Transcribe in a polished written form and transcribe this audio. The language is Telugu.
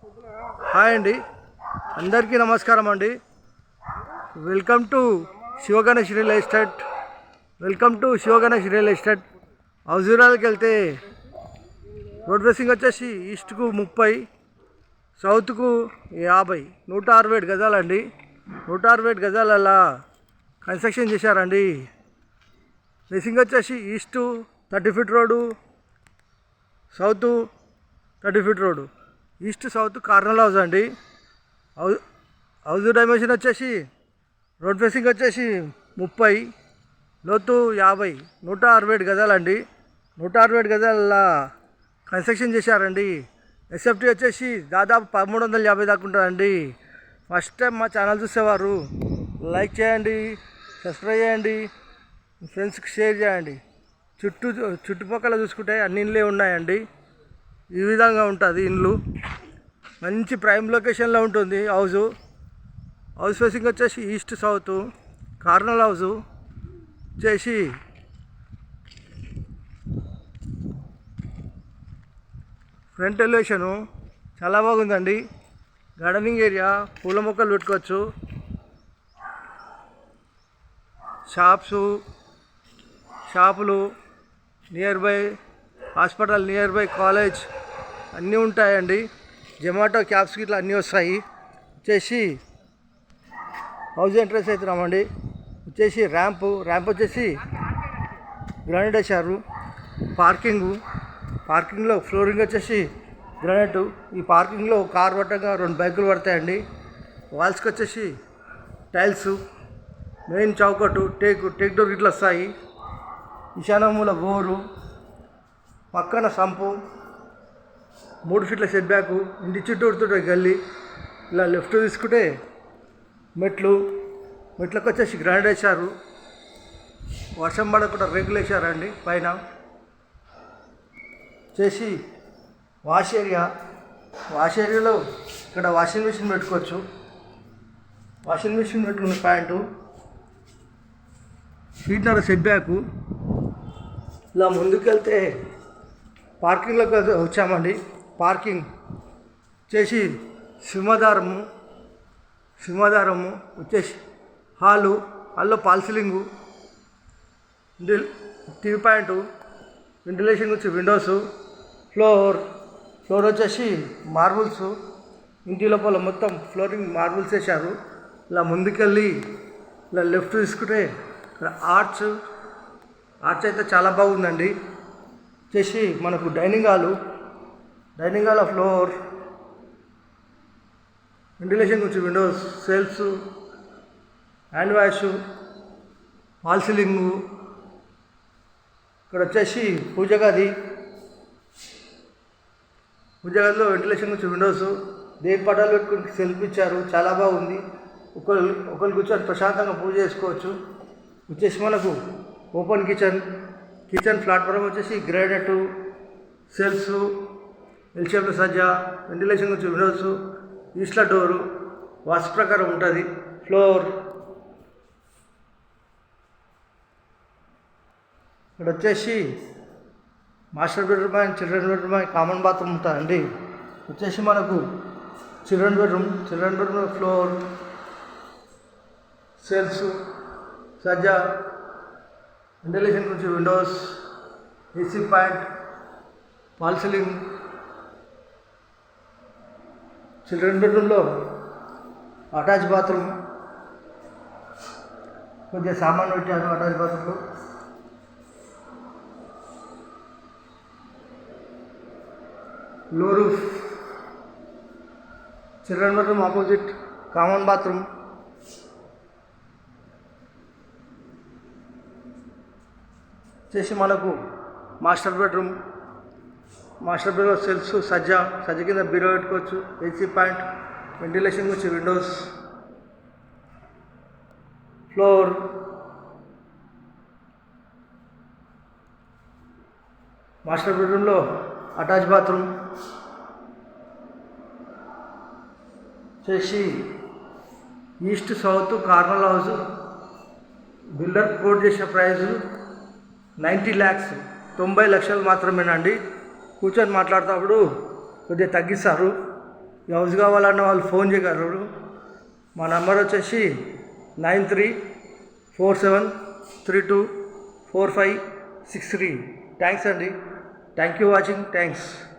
హాయ్ అండి, అందరికీ నమస్కారం అండి. Welcome to Shivaganesh real estate. హౌజూరాలకి వెళ్తే రోడ్ ఫేసింగ్ వచ్చేసి ఈస్ట్కు 30, సౌత్కు 50, 167 గజాలండి. 167 గజాలలా కన్స్ట్రక్షన్ చేశారండి. ఫేసింగ్ వచ్చేసి east 30 feet road, south 30 feet road. East south corner house అండి. హౌస్ డైమెన్షన్ వచ్చేసి రోడ్ ఫేసింగ్ వచ్చేసి 30, లోతు 50, 167 గజాలండి. 167 గజాల కన్స్ట్రక్షన్ చేశారండి. ఎస్ఎఫ్టీ వచ్చేసి దాదాపు 1350 దాకా ఉంటుందండి. ఫస్ట్ టైం మా ఛానల్ చూసేవారు లైక్ చేయండి, సబ్స్క్రైబ్ చేయండి, ఫ్రెండ్స్కి షేర్ చేయండి. చుట్టుపక్కల చూసుకుంటే అన్ని ఇళ్ళే ఉన్నాయండి. ఈ విధంగా ఉంటుంది ఇల్లు. మంచి ప్రైమ్ లొకేషన్లో ఉంటుంది హౌస్ ఫేసింగ్ వచ్చేసి ఈస్ట్ సౌత్ కార్నర్ హౌస్ వచ్చేసి ఫ్రంట్ ఎలివేషను చాలా బాగుందండి. గార్డెనింగ్ ఏరియా, పూల మొక్కలు పెట్టుకోవచ్చు. షాపులు near by hospital, near by college అన్నీ ఉంటాయండి. జొమాటో క్యాబ్స్కి ఇట్లా అన్నీ వస్తాయి. వచ్చేసి హౌస్ ఎంట్రెన్స్ అవుతున్నామండి. వచ్చేసి ర్యాంప్ వచ్చేసి గ్రానైట్ వేశారు. పార్కింగ్లో ఫ్లోరింగ్ వచ్చేసి గ్రానైట్. ఈ పార్కింగ్లో కార్ పట్టగా 2 బైకులు పడతాయండి. వాల్స్కి వచ్చేసి టైల్స్, మెయిన్ చౌకట్టు టేక్ డోర్ ఇట్లా వస్తాయి. ఈశాన్యమూల బోరు, పక్కన సంపు, 3 ఫీట్ల సెట్ బ్యాక్, ఇంటి చుట్టూతో గల్లీ. ఇలా లెఫ్ట్ తీసుకుంటే మెట్లకు వచ్చేసి గ్రానైట్ వేశారు. వర్షం పడకుండా రేకులు వేశారండి. పైన వచ్చేసి వాష్ ఏరియాలో ఇక్కడ వాషింగ్ మిషన్ పెట్టుకోవచ్చు. వాషింగ్ మిషన్ పెట్టుకున్న ప్యాంటు, ఫీట్నర సెట్ బ్యాకు. ఇలా ముందుకెళ్తే పార్కింగ్లోకి వచ్చామండి. పార్కింగ్ వచ్చేసి సింహదారము వచ్చేసి హాల్లో పాల్సీలింగు, టీవీ పాయింటు, వెంటిలేషన్ వచ్చి విండోసు, ఫ్లోర్ వచ్చేసి మార్బుల్స్. ఇంటి లోపల మొత్తం ఫ్లోరింగ్ మార్బుల్స్ వేశారు. ఇలా ముందుకెళ్ళి ఇలా లెఫ్ట్ తీసుకుంటే ఇక్కడ ఆర్చ్ అయితే చాలా బాగుందండి. వచ్చేసి మనకు డైనింగ్ హాల్ ఫ్లోర్, వెంటిలేషన్ వచ్చి windows, shelves, hand wash, wall ceiling. ఇక్కడ వచ్చేసి పూజ గదిలో వెంటిలేషన్ వచ్చి విండోస్, దేని పటాలు పెట్టుకుని సెల్ఫ్ ఇచ్చారు. చాలా బాగుంది. ఒకరు కూర్చొని ప్రశాంతంగా పూజ చేసుకోవచ్చు. వచ్చేసి మనకు ఓపెన్ కిచెన్ ప్లాట్ఫామ్ వచ్చేసి గ్రానైట్, సెల్ఫ్స్, ఎల్ షేప్లో సజ్జా, వెంటిలేషన్ వచ్చి విండోస్, ఈస్ట్ల డోరు, వాస్తు ప్రకారం ఉంటుంది. ఫ్లోర్ ఇక్కడ వచ్చేసి master bedroom and children bedroom and common bathroom ఉంటుందండి. వచ్చేసి మనకు చిల్డ్రన్ బెడ్రూమ్ ఫ్లోర్, సెల్ఫ్స్, సజ్జా, వెంటిలేషన్ నుంచి Windows, AC point, wall ceiling. Children బెడ్రూమ్లో అటాచ్ బాత్రూమ్, కొద్దిగా సామాన్ పెట్టాను అటాచ్ బాత్రూంలో. లో roof. Children bedroom opposite common bathroom. వచ్చేసి మనకు మాస్టర్ బెడ్రూమ్ సెల్ఫ్స్, సజ్జ కింద బీరో పెట్టుకోవచ్చు. ఏసీ పాయింట్, వెంటిలేషన్ వచ్చి విండోస్, ఫ్లోర్. మాస్టర్ బెడ్రూమ్లో అటాచ్ బాత్రూమ్. వచ్చేసి east south corner house. Builder quote చేసిన ప్రైజు 90 lakhs, 90 లక్షలు మాత్రమేనండి. కూర్చొని మాట్లాడుతున్నప్పుడు కొద్దిగా తగ్గిస్తారు. ఈ హౌస్ కావాలన్న వాళ్ళు ఫోన్ చేయగలరు. మా నంబర్ వచ్చేసి 9347324563. థ్యాంక్స్ అండి. Thank you watching. థ్యాంక్స్.